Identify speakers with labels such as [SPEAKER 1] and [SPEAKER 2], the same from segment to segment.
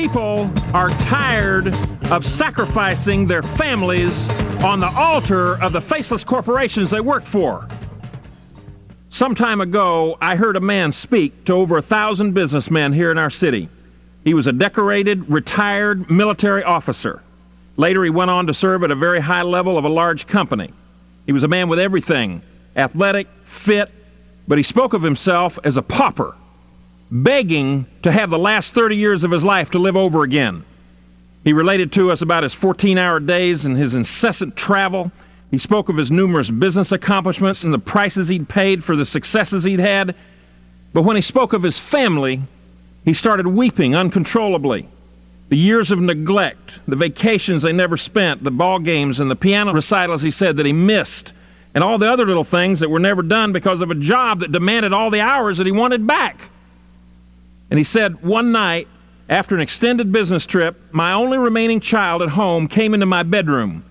[SPEAKER 1] People are tired of sacrificing their families on the altar of the faceless corporations they work for. Some time ago, I heard a man speak to over 1,000 businessmen here in our city. He was a decorated, retired military officer. Later, he went on to serve at a very high level of a large company. He was a man with everything, athletic, fit, but he spoke of himself as a pauper, begging to have the last 30 years of his life to live over again. He related to us about his 14-hour days and his incessant travel. He spoke of his numerous business accomplishments and the prices he'd paid for the successes he'd had. But when he spoke of his family, he started weeping uncontrollably. The years of neglect, the vacations they never spent, the ball games and the piano recitals he said that he missed, and all the other little things that were never done because of a job that demanded all the hours that he wanted back. And he said, one night, after an extended business trip, my only remaining child at home came into my bedroom,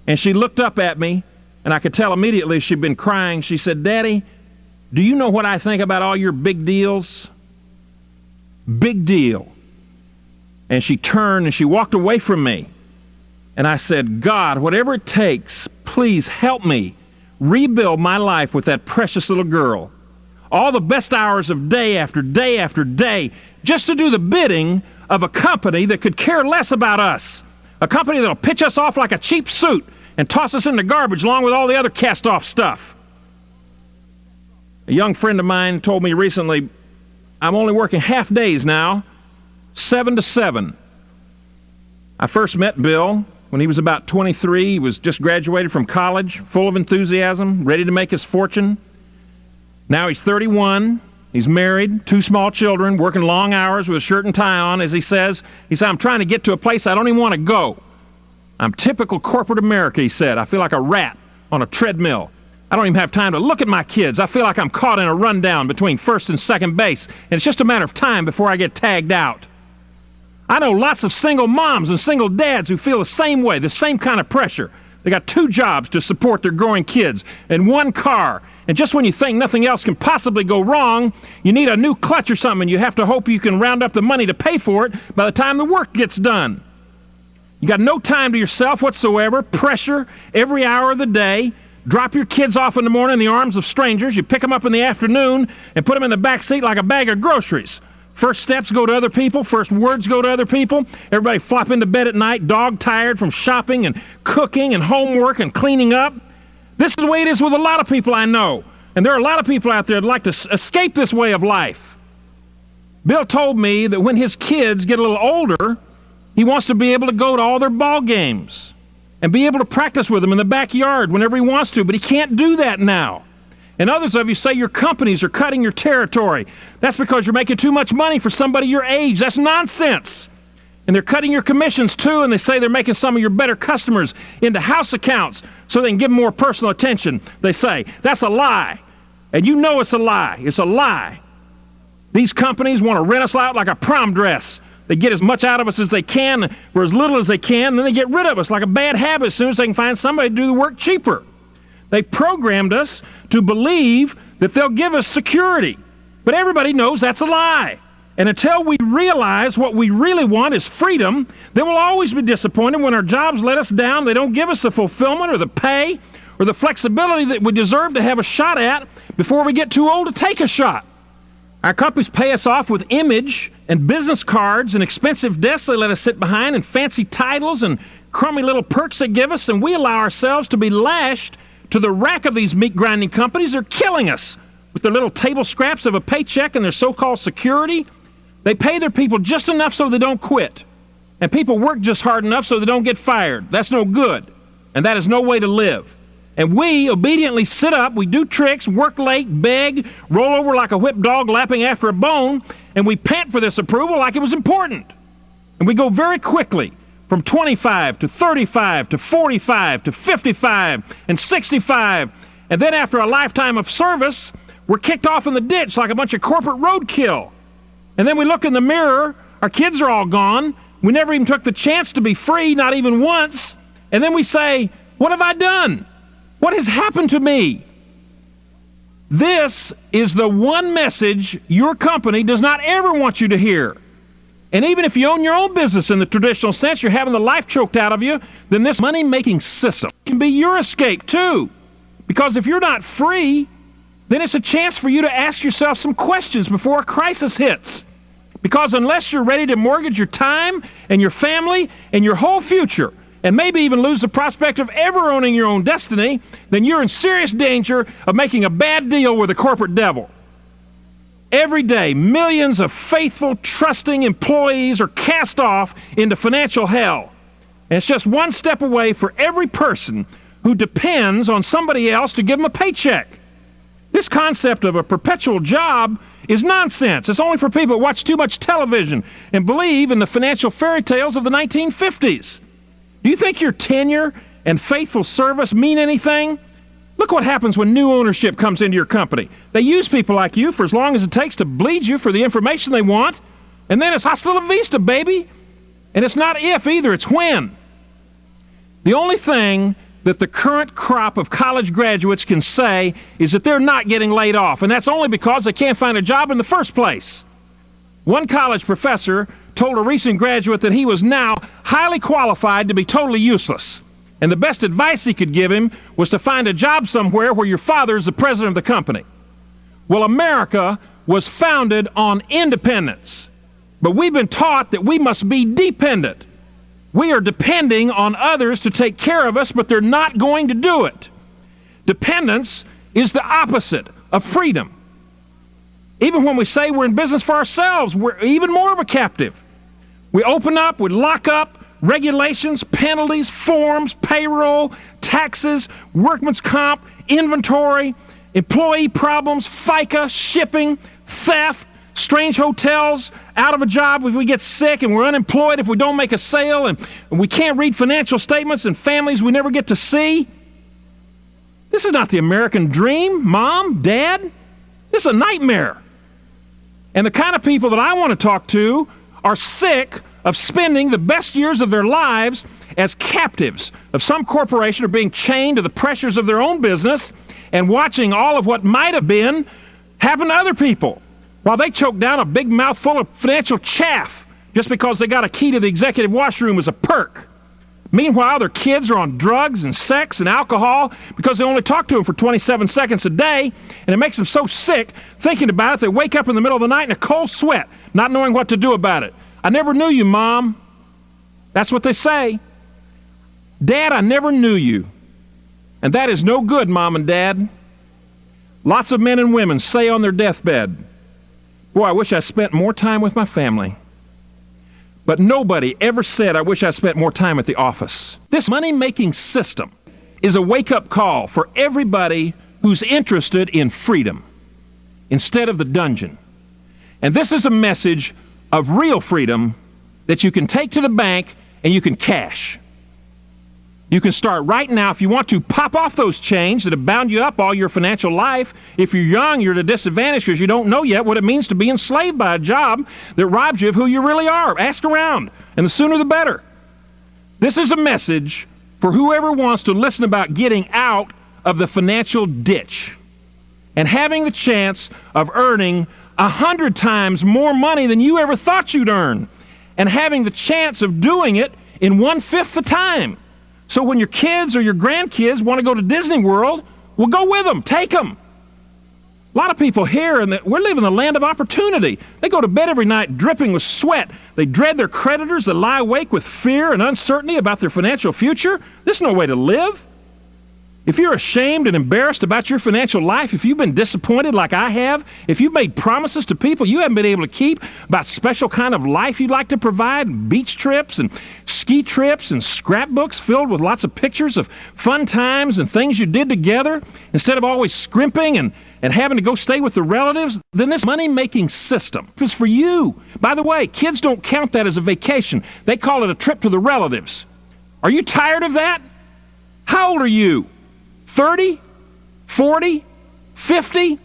[SPEAKER 1] and she looked up at me, and I could tell immediately she'd been crying. She said, "Daddy, do you know what I think about all your big deals?" Big deal. And she turned and she walked away from me. And I said, "God, whatever it takes, please help me rebuild my life with that precious little girl. All the best hours of day after day after day, just to do the bidding of a company that could care less about us. A company that'll pitch us off like a cheap suit and toss us in the garbage along with all the other cast-off stuff." A young friend of mine told me recently, "I'm only working half days now, 7 to 7. I first met Bill when he was about 23. He was just graduated from college, full of enthusiasm, ready to make his fortune. Now he's 31. He's married, 2 small children, working long hours with a shirt and tie on, as he says. He said, "I'm trying to get to a place I don't even want to go. I'm typical corporate America," he said. "I feel like a rat on a treadmill. I don't even have time to look at my kids. I feel like I'm caught in a rundown between first and second base, and it's just a matter of time before I get tagged out." I know lots of single moms and single dads who feel the same way, the same kind of pressure. They got 2 jobs to support their growing kids and 1 car. And just when you think nothing else can possibly go wrong, you need a new clutch or something, and you have to hope you can round up the money to pay for it by the time the work gets done. You got no time to yourself whatsoever, pressure every hour of the day. Drop your kids off in the morning in the arms of strangers. You pick them up in the afternoon and put them in the back seat like a bag of groceries. First steps go to other people. First words go to other people. Everybody flop into bed at night, dog-tired from shopping and cooking and homework and cleaning up. This is the way it is with a lot of people I know. And there are a lot of people out there that like to escape this way of life. Bill told me that when his kids get a little older, he wants to be able to go to all their ball games and be able to practice with them in the backyard whenever he wants to, but he can't do that now. And others of you say your companies are cutting your territory. That's because you're making too much money for somebody your age. That's nonsense. And they're cutting your commissions too, and they say they're making some of your better customers into house accounts so they can give them more personal attention. They say, that's a lie. And you know it's a lie. It's a lie. These companies want to rent us out like a prom dress. They get as much out of us as they can for as little as they can, and then they get rid of us like a bad habit as soon as they can find somebody to do the work cheaper. They programmed us to believe that they'll give us security. But everybody knows that's a lie. And until we realize what we really want is freedom, then we'll always be disappointed when our jobs let us down. They don't give us the fulfillment or the pay or the flexibility that we deserve to have a shot at before we get too old to take a shot. Our companies pay us off with image and business cards and expensive desks they let us sit behind and fancy titles and crummy little perks they give us, and we allow ourselves to be lashed to the rack of these meat-grinding companies. They're killing us with their little table scraps of a paycheck and their so-called security. They pay their people just enough so they don't quit. And people work just hard enough so they don't get fired. That's no good. And that is no way to live. And we obediently sit up, we do tricks, work late, beg, roll over like a whipped dog lapping after a bone, and we pant for this approval like it was important. And we go very quickly from 25 to 35 to 45 to 55 and 65. And then after a lifetime of service, we're kicked off in the ditch like a bunch of corporate roadkill. And then we look in the mirror, our kids are all gone, we never even took the chance to be free, not even once. And then we say, what have I done? What has happened to me? This is the one message your company does not ever want you to hear. And even if you own your own business in the traditional sense, you're having the life choked out of you, then this money-making system can be your escape too. Because if you're not free, then it's a chance for you to ask yourself some questions before a crisis hits. Because unless you're ready to mortgage your time and your family and your whole future, and maybe even lose the prospect of ever owning your own destiny, then you're in serious danger of making a bad deal with the corporate devil. Every day, millions of faithful, trusting employees are cast off into financial hell. And it's just one step away for every person who depends on somebody else to give them a paycheck. This concept of a perpetual job is nonsense. It's only for people who watch too much television and believe in the financial fairy tales of the 1950s. Do you think your tenure and faithful service mean anything? Look what happens when new ownership comes into your company. They use people like you for as long as it takes to bleed you for the information they want, and then it's hasta la vista, baby. And it's not if either, it's when. The only thing that the current crop of college graduates can say is that they're not getting laid off, and that's only because they can't find a job in the first place. One college professor told a recent graduate that he was now highly qualified to be totally useless. And the best advice he could give him was to find a job somewhere where your father is the president of the company. Well, America was founded on independence, but we've been taught that we must be dependent. We are depending on others to take care of us, but they're not going to do it. Dependence is the opposite of freedom. Even when we say we're in business for ourselves, we're even more of a captive. We open up, we lock up, regulations, penalties, forms, payroll, taxes, workman's comp, inventory, employee problems, FICA, shipping, theft, strange hotels, out of a job if we get sick, and we're unemployed if we don't make a sale, and we can't read financial statements, and families we never get to see. This is not the American dream, Mom, Dad. This is a nightmare. And the kind of people that I want to talk to are sick of spending the best years of their lives as captives of some corporation or being chained to the pressures of their own business and watching all of what might have been happen to other people while they choke down a big mouthful of financial chaff just because they got a key to the executive washroom as a perk. Meanwhile, their kids are on drugs and sex and alcohol because they only talk to them for 27 seconds a day, and it makes them so sick thinking about it, they wake up in the middle of the night in a cold sweat, not knowing what to do about it. I never knew you, Mom. That's what they say. Dad, I never knew you. And that is no good, Mom and Dad. Lots of men and women say on their deathbed, boy, I wish I spent more time with my family. But nobody ever said, I wish I spent more time at the office. This money-making system is a wake-up call for everybody who's interested in freedom instead of the dungeon. And this is a message of real freedom that you can take to the bank and you can cash. You can start right now if you want to pop off those chains that have bound you up all your financial life. If you're young, you're at a disadvantage because you don't know yet what it means to be enslaved by a job that robs you of who you really are. Ask around, and the sooner the better. This is a message for whoever wants to listen about getting out of the financial ditch and having the chance of earning 100 times more money than you ever thought you'd earn, and having the chance of doing it in 1/5 the time. So when your kids or your grandkids want to go to Disney World, well, go with them, take them. A lot of people here, and we're living in the land of opportunity. They go to bed every night dripping with sweat. They dread their creditors. They lie awake with fear and uncertainty about their financial future. There's no way to live. If you're ashamed and embarrassed about your financial life, if you've been disappointed like I have, if you've made promises to people you haven't been able to keep about special kind of life you'd like to provide, beach trips and ski trips and scrapbooks filled with lots of pictures of fun times and things you did together, instead of always scrimping and having to go stay with the relatives, then this money-making system is for you. By the way, kids don't count that as a vacation. They call it a trip to the relatives. Are you tired of that? How old are you? 30, 40, 50,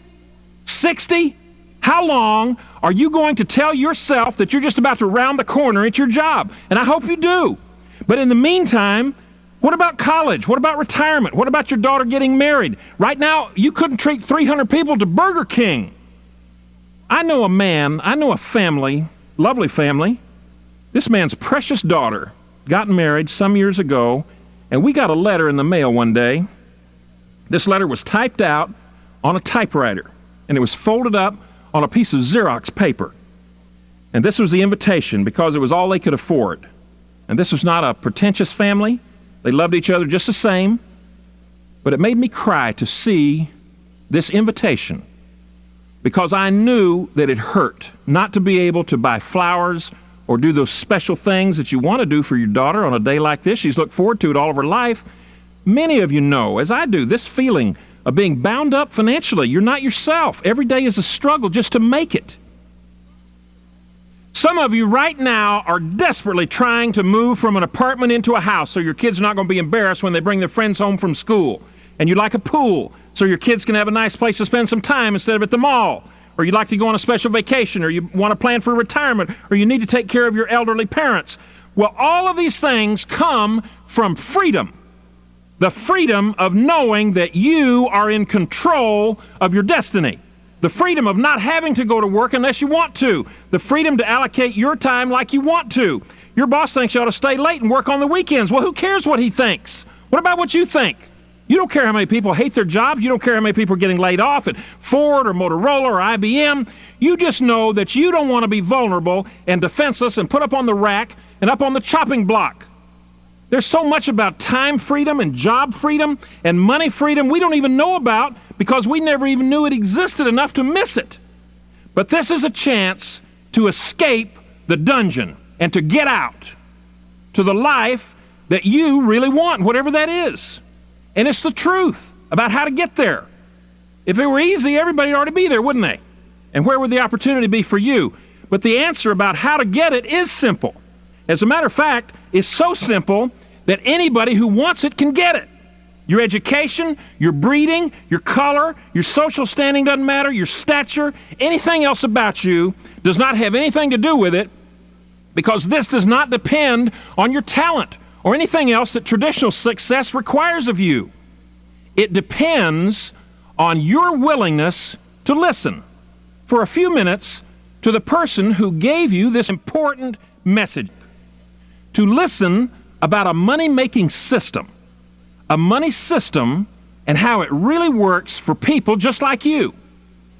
[SPEAKER 1] 60? How long are you going to tell yourself that you're just about to round the corner at your job? And I hope you do. But in the meantime, what about college? What about retirement? What about your daughter getting married? Right now, you couldn't treat 300 people to Burger King. I know a family, lovely family, This man's precious daughter got married some years ago, and we got a letter in the mail one day. This letter was typed out on a typewriter, and it was folded up on a piece of Xerox paper. And this was the invitation because it was all they could afford. And this was not a pretentious family. They loved each other just the same. But it made me cry to see this invitation because I knew that it hurt not to be able to buy flowers or do those special things that you want to do for your daughter on a day like this. She's looked forward to it all of her life. Many of you know, as I do, this feeling of being bound up financially. You're not yourself. Every day is a struggle just to make it. Some of you right now are desperately trying to move from an apartment into a house so your kids are not going to be embarrassed when they bring their friends home from school. And you'd like a pool so your kids can have a nice place to spend some time instead of at the mall. Or you'd like to go on a special vacation, or you want to plan for retirement, or you need to take care of your elderly parents. Well, all of these things come from freedom. The freedom of knowing that you are in control of your destiny. The freedom of not having to go to work unless you want to. The freedom to allocate your time like you want to. Your boss thinks you ought to stay late and work on the weekends. Well, who cares what he thinks? What about what you think? You don't care how many people hate their jobs. You don't care how many people are getting laid off at Ford or Motorola or IBM. You just know that you don't want to be vulnerable and defenseless and put up on the rack and up on the chopping block. There's so much about time freedom and job freedom and money freedom we don't even know about because we never even knew it existed enough to miss it. But this is a chance to escape the dungeon and to get out to the life that you really want, whatever that is. And it's the truth about how to get there. If it were easy, everybody would already be there, wouldn't they? And where would the opportunity be for you? But the answer about how to get it is simple. As a matter of fact, it's so simple that anybody who wants it can get it. Your education, your breeding, your color, your social standing doesn't matter, your stature, anything else about you does not have anything to do with it because this does not depend on your talent or anything else that traditional success requires of you. It depends on your willingness to listen for a few minutes to the person who gave you this important message. To listen about a money-making system, a money system and how it really works for people just like you.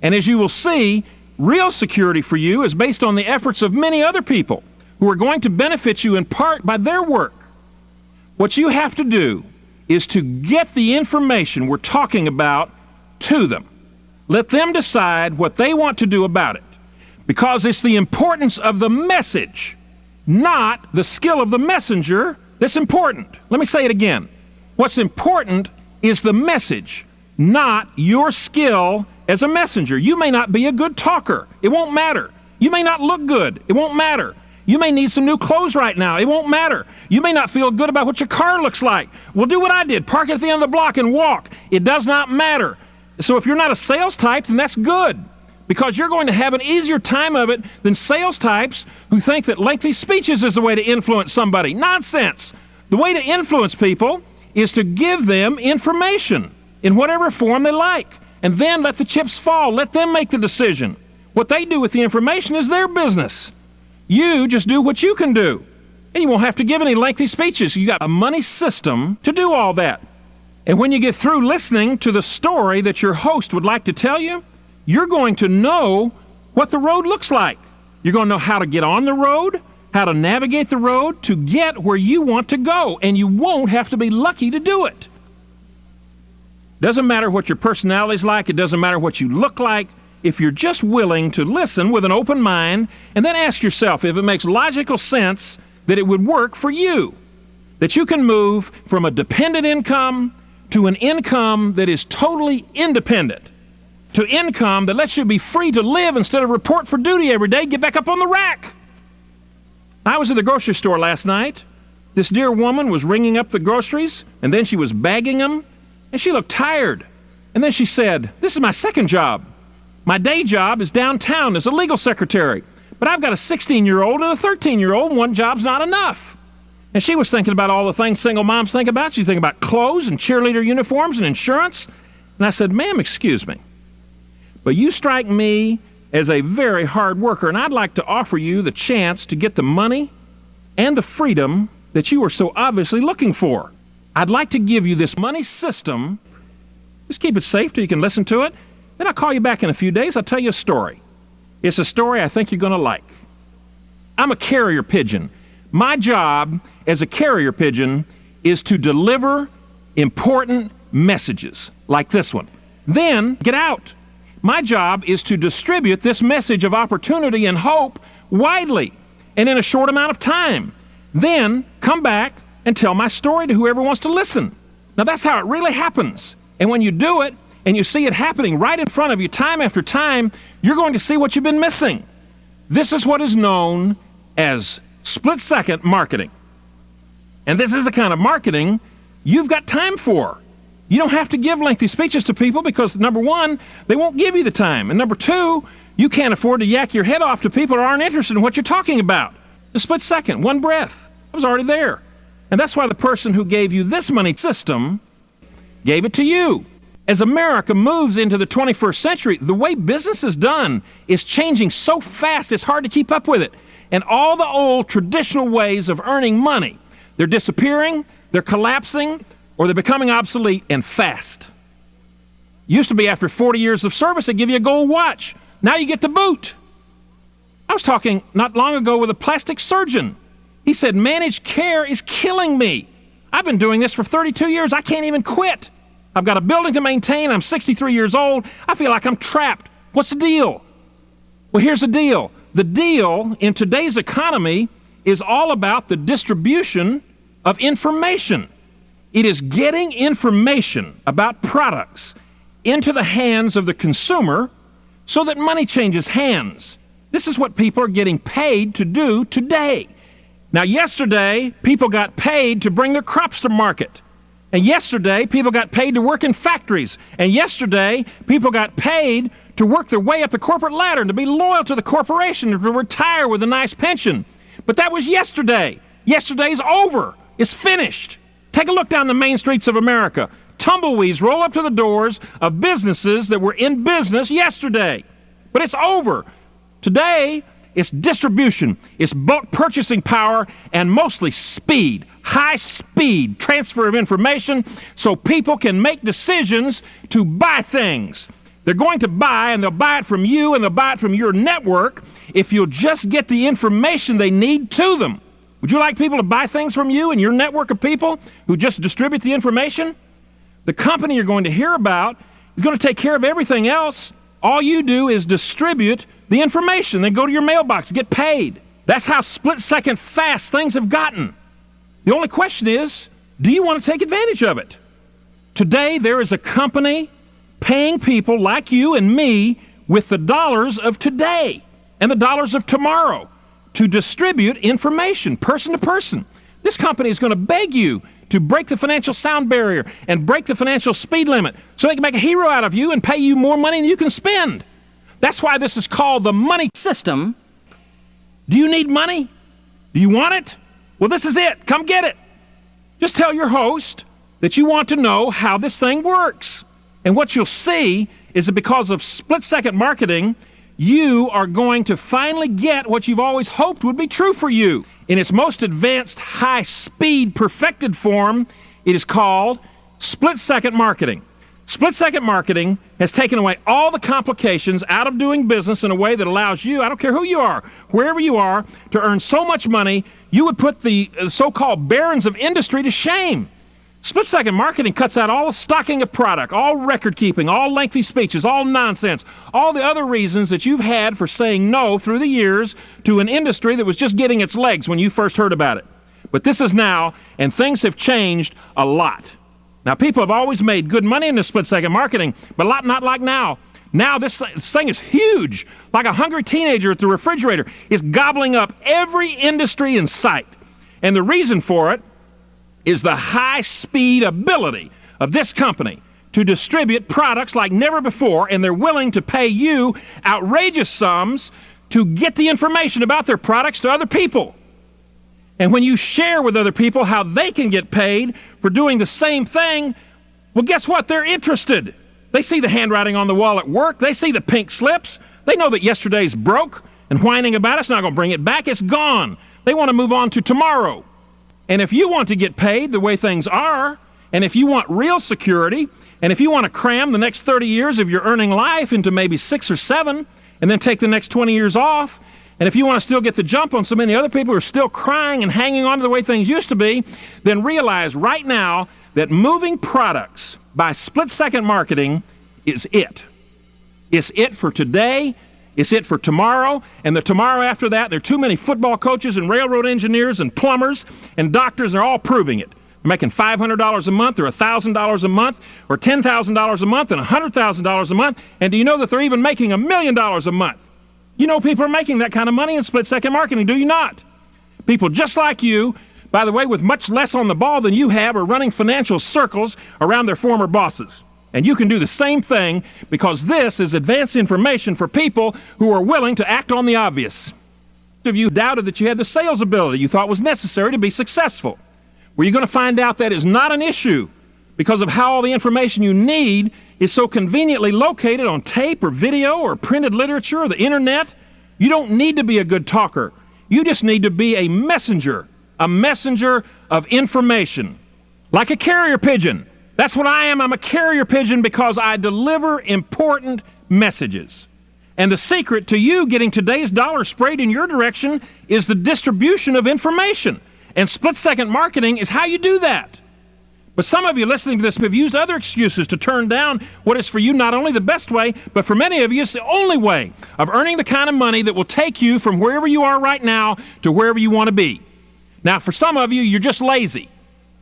[SPEAKER 1] And as you will see, real security for you is based on the efforts of many other people who are going to benefit you in part by their work. What you have to do is to get the information we're talking about to them. Let them decide what they want to do about it, because it's the importance of the message, not the skill of the messenger, that's important. Let me say it again. What's important is the message, not your skill as a messenger. You may not be a good talker. It won't matter. You may not look good. It won't matter. You may need some new clothes right now. It won't matter. You may not feel good about what your car looks like. Well, do what I did. Park at the end of the block and walk. It does not matter. So if you're not a sales type, then that's good, because you're going to have an easier time of it than sales types who think that lengthy speeches is the way to influence somebody. Nonsense. The way to influence people is to give them information in whatever form they like, and then let the chips fall. Let them make the decision. What they do with the information is their business. You just do what you can do, and you won't have to give any lengthy speeches. You got a money system to do all that. And when you get through listening to the story that your host would like to tell you, you're going to know what the road looks like. You're going to know how to get on the road, how to navigate the road to get where you want to go, and you won't have to be lucky to do it. Doesn't matter what your personality's like. It doesn't matter what you look like. If you're just willing to listen with an open mind and then ask yourself if it makes logical sense that it would work for you, that you can move from a dependent income to an income that is totally independent, to income that lets you be free to live instead of report for duty every day, get back up on the rack. I was at the grocery store last night. This dear woman was ringing up the groceries, and then she was bagging them, and she looked tired. And then she said, "This is my second job. My day job is downtown as a legal secretary, but I've got a 16-year-old and a 13-year-old, and one job's not enough." And she was thinking about all the things single moms think about. She's thinking about clothes and cheerleader uniforms and insurance. And I said, "Ma'am, excuse me, but you strike me as a very hard worker, and I'd like to offer you the chance to get the money and the freedom that you are so obviously looking for. I'd like to give you this money system. Just keep it safe till you can listen to it. Then I'll call you back in a few days. I'll tell you a story. It's a story I think you're going to like. I'm a carrier pigeon. My job as a carrier pigeon is to deliver important messages like this one. Then get out. My job is to distribute this message of opportunity and hope widely and in a short amount of time. Then come back and tell my story to whoever wants to listen. Now that's how it really happens. And when you do it and you see it happening right in front of you time after time, you're going to see what you've been missing. This is what is known as split-second marketing. And this is the kind of marketing you've got time for. You don't have to give lengthy speeches to people because, number one, they won't give you the time. And number two, you can't afford to yak your head off to people who aren't interested in what you're talking about. A split second, one breath. I was already there. And that's why the person who gave you this money system gave it to you. As America moves into the 21st century, the way business is done is changing so fast it's hard to keep up with it. And all the old traditional ways of earning money, they're disappearing, they're collapsing, or they're becoming obsolete and fast. Used to be after 40 years of service, they give you a gold watch. Now you get the boot. I was talking not long ago with a plastic surgeon. He said, managed care is killing me. I've been doing this for 32 years. I can't even quit. I've got a building to maintain. I'm 63 years old. I feel like I'm trapped. What's the deal? Well, here's the deal. The deal in today's economy is all about the distribution of information. It is getting information about products into the hands of the consumer so that money changes hands. This is what people are getting paid to do today. Now, yesterday, people got paid to bring their crops to market. And yesterday, people got paid to work in factories. And yesterday, people got paid to work their way up the corporate ladder and to be loyal to the corporation and to retire with a nice pension. But that was yesterday. Yesterday's over. It's finished. Take a look down the main streets of America. Tumbleweeds roll up to the doors of businesses that were in business yesterday. But it's over. Today, it's distribution, it's bulk purchasing power, and mostly speed, high-speed transfer of information so people can make decisions to buy things. They're going to buy, and they'll buy it from you, and they'll buy it from your network if you'll just get the information they need to them. Would you like people to buy things from you and your network of people who just distribute the information? The company you're going to hear about is going to take care of everything else. All you do is distribute the information. Then go to your mailbox, get paid. That's how split-second fast things have gotten. The only question is, do you want to take advantage of it? Today, there is a company paying people like you and me with the dollars of today and the dollars of tomorrow to distribute information, person to person. This company is going to beg you to break the financial sound barrier and break the financial speed limit so they can make a hero out of you and pay you more money than you can spend. That's why this is called the money system. Do you need money? Do you want it? Well, this is it. Come get it. Just tell your host that you want to know how this thing works. And what you'll see is that because of split-second marketing, you are going to finally get what you've always hoped would be true for you. In its most advanced, high-speed, perfected form, it is called split-second marketing. Split-second marketing has taken away all the complications out of doing business in a way that allows you, I don't care who you are, wherever you are, to earn so much money, you would put the so-called barons of industry to shame. Split-second marketing cuts out all the stocking of product, all record-keeping, all lengthy speeches, all nonsense, all the other reasons that you've had for saying no through the years to an industry that was just getting its legs when you first heard about it. But this is now, and things have changed a lot. Now, people have always made good money in this split-second marketing, but not like now. Now, this thing is huge. Like a hungry teenager at the refrigerator is gobbling up every industry in sight. And the reason for it is the high-speed ability of this company to distribute products like never before, and they're willing to pay you outrageous sums to get the information about their products to other people. And when you share with other people how they can get paid for doing the same thing, well, guess what? They're interested. They see the handwriting on the wall at work. They see the pink slips. They know that yesterday's broke, and whining about it's not going to bring it back. It's gone. They want to move on to tomorrow. And if you want to get paid the way things are, and if you want real security, and if you want to cram the next 30 years of your earning life into maybe 6 or 7, and then take the next 20 years off, and if you want to still get the jump on so many other people who are still crying and hanging on to the way things used to be, then realize right now that moving products by split-second marketing is it. It's it for today. It's it for tomorrow. And the tomorrow after that, there are too many football coaches and railroad engineers and plumbers and doctors. They're all proving it. They're making $500 a month or $1,000 a month or $10,000 a month and $100,000 a month. And do you know that they're even making $1 million a month? You know people are making that kind of money in split-second marketing, do you not? People just like you, by the way, with much less on the ball than you have, are running financial circles around their former bosses. And you can do the same thing because this is advanced information for people who are willing to act on the obvious. Most of you doubted that you had the sales ability you thought was necessary to be successful. Well, you're going to find out that is not an issue because of how all the information you need is so conveniently located on tape or video or printed literature or the internet. You don't need to be a good talker. You just need to be a messenger of information, like a carrier pigeon. That's what I am. I'm a carrier pigeon because I deliver important messages. And the secret to you getting today's dollar sprayed in your direction is the distribution of information. And split-second marketing is how you do that. But some of you listening to this have used other excuses to turn down what is for you not only the best way, but for many of you, it's the only way of earning the kind of money that will take you from wherever you are right now to wherever you want to be. Now, for some of you, you're just lazy.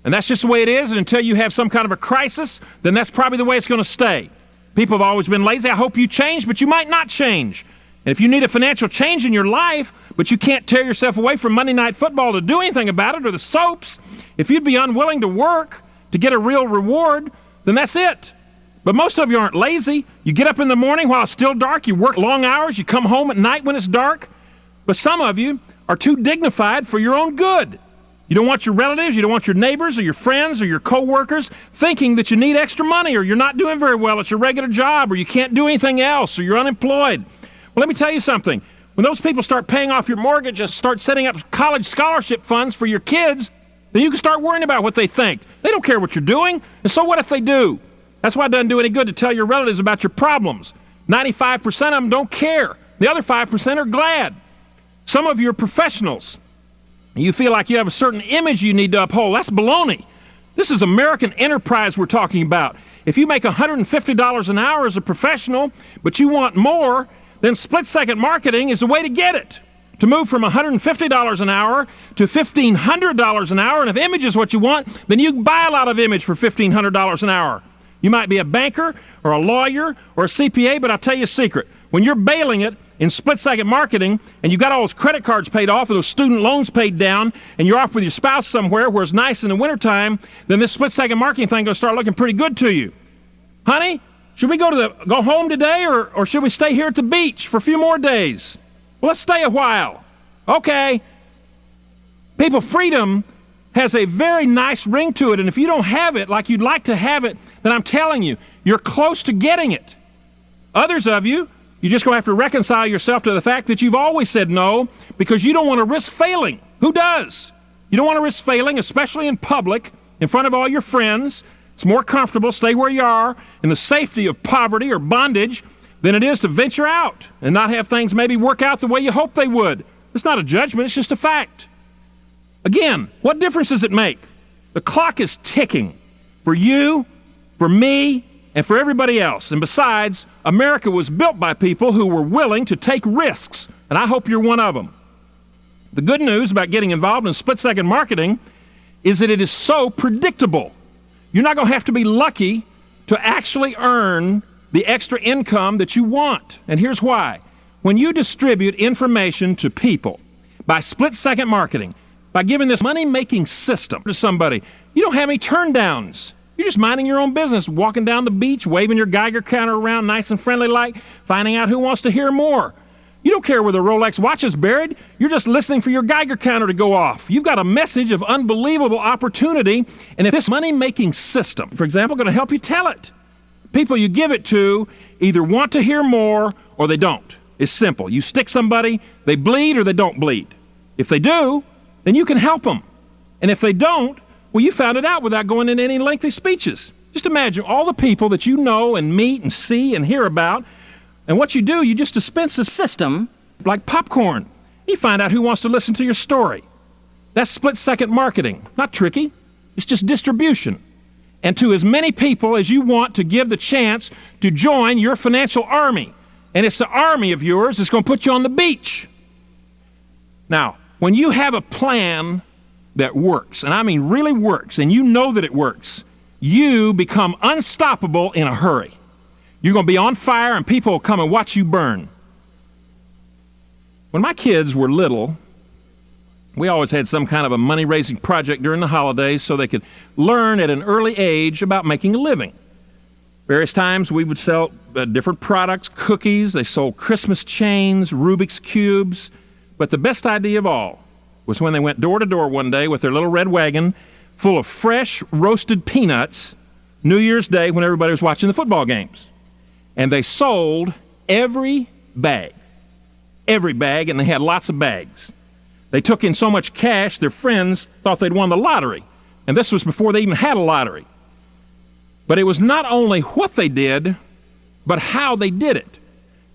[SPEAKER 1] And that's just the way it is, and until you have some kind of a crisis, then that's probably the way it's going to stay. People have always been lazy. I hope you change, but you might not change. And if you need a financial change in your life, but you can't tear yourself away from Monday Night Football to do anything about it, or the soaps, if you'd be unwilling to work to get a real reward, then that's it. But most of you aren't lazy. You get up in the morning while it's still dark, you work long hours, you come home at night when it's dark. But some of you are too dignified for your own good. You don't want your relatives, you don't want your neighbors or your friends or your co-workers thinking that you need extra money or you're not doing very well at your regular job or you can't do anything else or you're unemployed. Well, let me tell you something. When those people start paying off your mortgage and start setting up college scholarship funds for your kids, then you can start worrying about what they think. They don't care what you're doing, and so what if they do? That's why it doesn't do any good to tell your relatives about your problems. 95% of them don't care. The other 5% are glad. Some of you are professionals. You feel like you have a certain image you need to uphold. That's baloney. This is American enterprise we're talking about. If you make $150 an hour as a professional, but you want more, then split-second marketing is the way to get it. To move from $150 an hour to $1,500 an hour, and if image is what you want, then you can buy a lot of image for $1,500 an hour. You might be a banker or a lawyer or a CPA, but I'll tell you a secret. When you're bailing it in split-second marketing and you've got all those credit cards paid off or those student loans paid down and you're off with your spouse somewhere where it's nice in the wintertime, then this split-second marketing thing is going to start looking pretty good to you. Honey, should we go home today or should we stay here at the beach for a few more days? Well, let's stay a while. Okay. People, freedom has a very nice ring to it, and if you don't have it like you'd like to have it, then I'm telling you, you're close to getting it. Others of you, you're just going to have to reconcile yourself to the fact that you've always said no because you don't want to risk failing. Who does? You don't want to risk failing, especially in public, in front of all your friends. It's more comfortable, stay where you are, in the safety of poverty or bondage, than it is to venture out and not have things maybe work out the way you hope they would. It's not a judgment, it's just a fact. Again, what difference does it make? The clock is ticking for you, for me, and for everybody else. And besides, America was built by people who were willing to take risks, and I hope you're one of them. The good news about getting involved in split-second marketing is that it is so predictable. You're not going to have to be lucky to actually earn the extra income that you want. And here's why. When you distribute information to people by split-second marketing, by giving this money-making system to somebody, you don't have any turn-downs. You're just minding your own business, walking down the beach, waving your Geiger counter around nice and friendly like, finding out who wants to hear more. You don't care where the Rolex watch is buried. You're just listening for your Geiger counter to go off. You've got a message of unbelievable opportunity, and if this money-making system, for example, going to help you tell it, people you give it to either want to hear more or they don't. It's simple. You stick somebody, they bleed or they don't bleed. If they do, then you can help them. And if they don't, well, you found it out without going into any lengthy speeches. Just imagine all the people that you know and meet and see and hear about, and what you do, you just dispense the system like popcorn. You find out who wants to listen to your story. That's split-second marketing. Not tricky. It's just distribution. And to as many people as you want to give the chance to join your financial army. And it's the army of yours that's going to put you on the beach. Now, when you have a plan that works, and I mean really works, and you know that it works, you become unstoppable in a hurry. You're going to be on fire, and people will come and watch you burn. When my kids were little, we always had some kind of a money-raising project during the holidays so they could learn at an early age about making a living. Various times we would sell different products, cookies. They sold Christmas chains, Rubik's Cubes. But the best idea of all was when they went door to door one day with their little red wagon full of fresh roasted peanuts New Year's Day when everybody was watching the football games. And they sold every bag, and they had lots of bags. They took in so much cash, their friends thought they'd won the lottery. And this was before they even had a lottery. But it was not only what they did, but how they did it.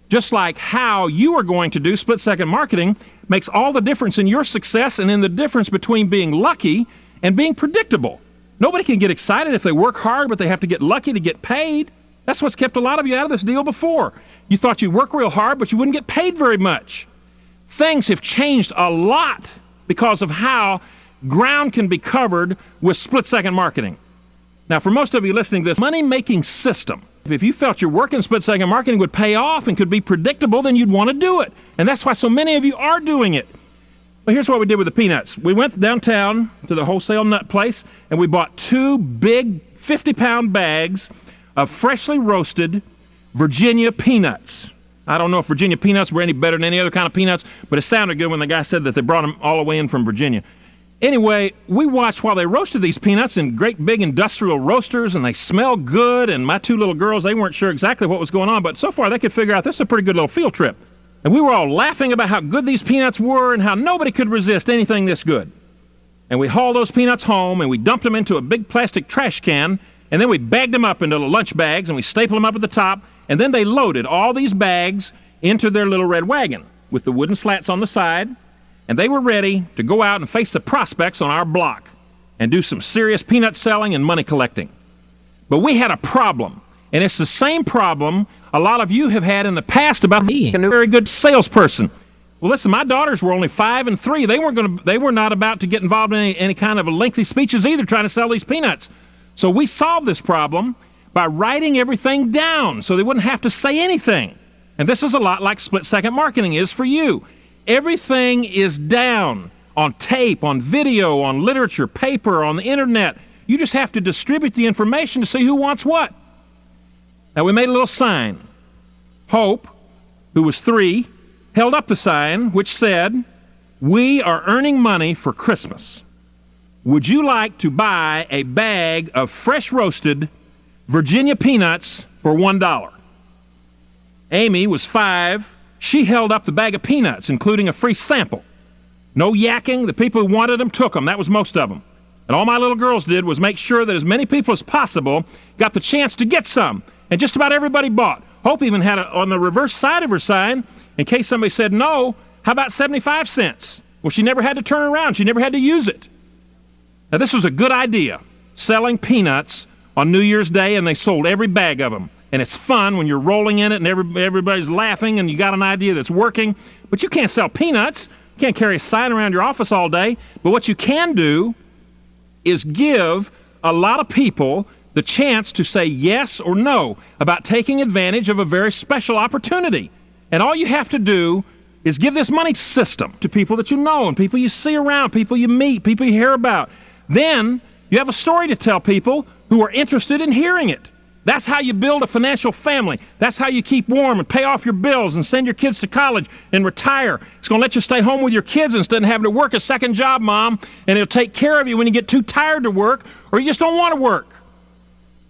[SPEAKER 1] Just like how you are going to do split-second marketing makes all the difference in your success and in the difference between being lucky and being predictable. Nobody can get excited if they work hard, but they have to get lucky to get paid. That's what's kept a lot of you out of this deal before. You thought you'd work real hard, but you wouldn't get paid very much. Things have changed a lot because of how ground can be covered with split-second marketing. Now, for most of you listening to this money-making system, if you felt your work in split-second marketing would pay off and could be predictable, then you'd want to do it. And that's why so many of you are doing it. But here's what we did with the peanuts. We went downtown to the wholesale nut place, and we bought 2 big 50-pound bags of freshly roasted Virginia peanuts. I don't know if Virginia peanuts were any better than any other kind of peanuts, but it sounded good when the guy said that they brought them all the way in from Virginia. Anyway, we watched while they roasted these peanuts in great big industrial roasters, and they smelled good, and my 2 little girls, they weren't sure exactly what was going on, but so far they could figure out this is a pretty good little field trip. And we were all laughing about how good these peanuts were and how nobody could resist anything this good. And we hauled those peanuts home, and we dumped them into a big plastic trash can, and then we bagged them up into the lunch bags, and we stapled them up at the top, and then they loaded all these bags into their little red wagon with the wooden slats on the side, and they were ready to go out and face the prospects on our block and do some serious peanut selling and money collecting. But we had a problem, and it's the same problem a lot of you have had in the past about being a very good salesperson. Well, listen, my daughters were only 5 and 3. They were not about to get involved in any kind of lengthy speeches either, trying to sell these peanuts. So we solved this problem by writing everything down so they wouldn't have to say anything. And this is a lot like split-second marketing is for you. Everything is down on tape, on video, on literature, paper, on the internet. You just have to distribute the information to see who wants what. Now, we made a little sign. Hope, who was 3, held up the sign which said, "We are earning money for Christmas. Would you like to buy a bag of fresh roasted Virginia peanuts for $1? Amy was 5. She held up the bag of peanuts, including a free sample. No yakking. The people who wanted them took them. That was most of them. And all my little girls did was make sure that as many people as possible got the chance to get some. And just about everybody bought. Hope even had on the reverse side of her sign, in case somebody said no, how about 75 cents? Well, she never had to turn around. She never had to use it. Now, this was a good idea, selling peanuts on New Year's Day, and they sold every bag of them. And it's fun when you're rolling in it and everybody's laughing and you got an idea that's working. But you can't sell peanuts. You can't carry a sign around your office all day. But what you can do is give a lot of people the chance to say yes or no about taking advantage of a very special opportunity. And all you have to do is give this money system to people that you know and people you see around, people you meet, people you hear about. Then you have a story to tell people who are interested in hearing it. That's how you build a financial family. That's how you keep warm and pay off your bills and send your kids to college and retire. It's going to let you stay home with your kids instead of having to work a second job, Mom, and it'll take care of you when you get too tired to work or you just don't want to work.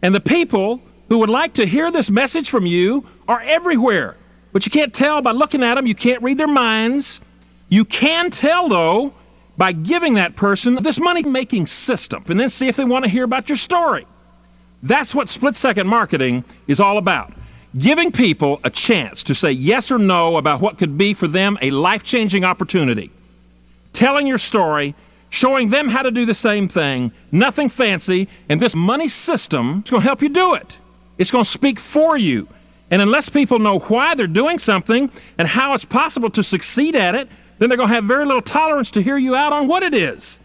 [SPEAKER 1] And the people who would like to hear this message from you are everywhere. But you can't tell by looking at them. You can't read their minds. You can tell, though, by giving that person this money-making system and then see if they want to hear about your story. That's what split-second marketing is all about. Giving people a chance to say yes or no about what could be for them a life-changing opportunity. Telling your story, showing them how to do the same thing, nothing fancy, and this money system is going to help you do it. It's going to speak for you. And unless people know why they're doing something and how it's possible to succeed at it, then they're going to have very little tolerance to hear you out on what it is.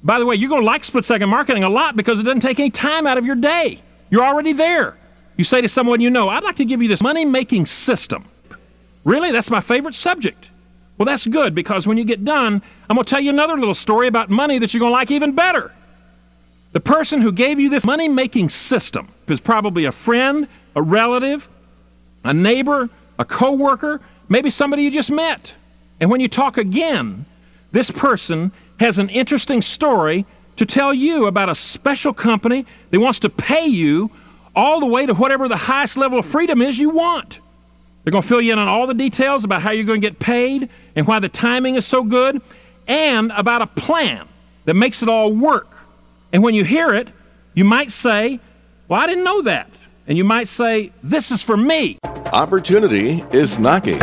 [SPEAKER 1] By the way, you're going to like split-second marketing a lot because it doesn't take any time out of your day. You're already there. You say to someone you know, I'd like to give you this money-making system. Really? That's my favorite subject. Well, that's good, because when you get done, I'm going to tell you another little story about money that you're going to like even better. The person who gave you this money-making system is probably a friend, a relative, a neighbor, a coworker, maybe somebody you just met. And when you talk again, this person has an interesting story to tell you about a special company that wants to pay you all the way to whatever the highest level of freedom is you want. They're going to fill you in on all the details about how you're going to get paid and why the timing is so good, and about a plan that makes it all work. And when you hear it, you might say, well, I didn't know that. And you might say, this is for me.
[SPEAKER 2] Opportunity is knocking.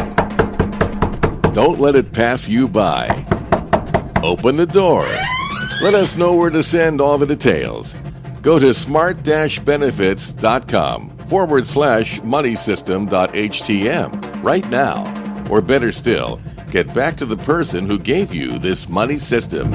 [SPEAKER 2] Don't let it pass you by. Open the door. Let us know where to send all the details. Go to smart-benefits.com/moneysystem.htm right now. Or better still, get back to the person who gave you this money system.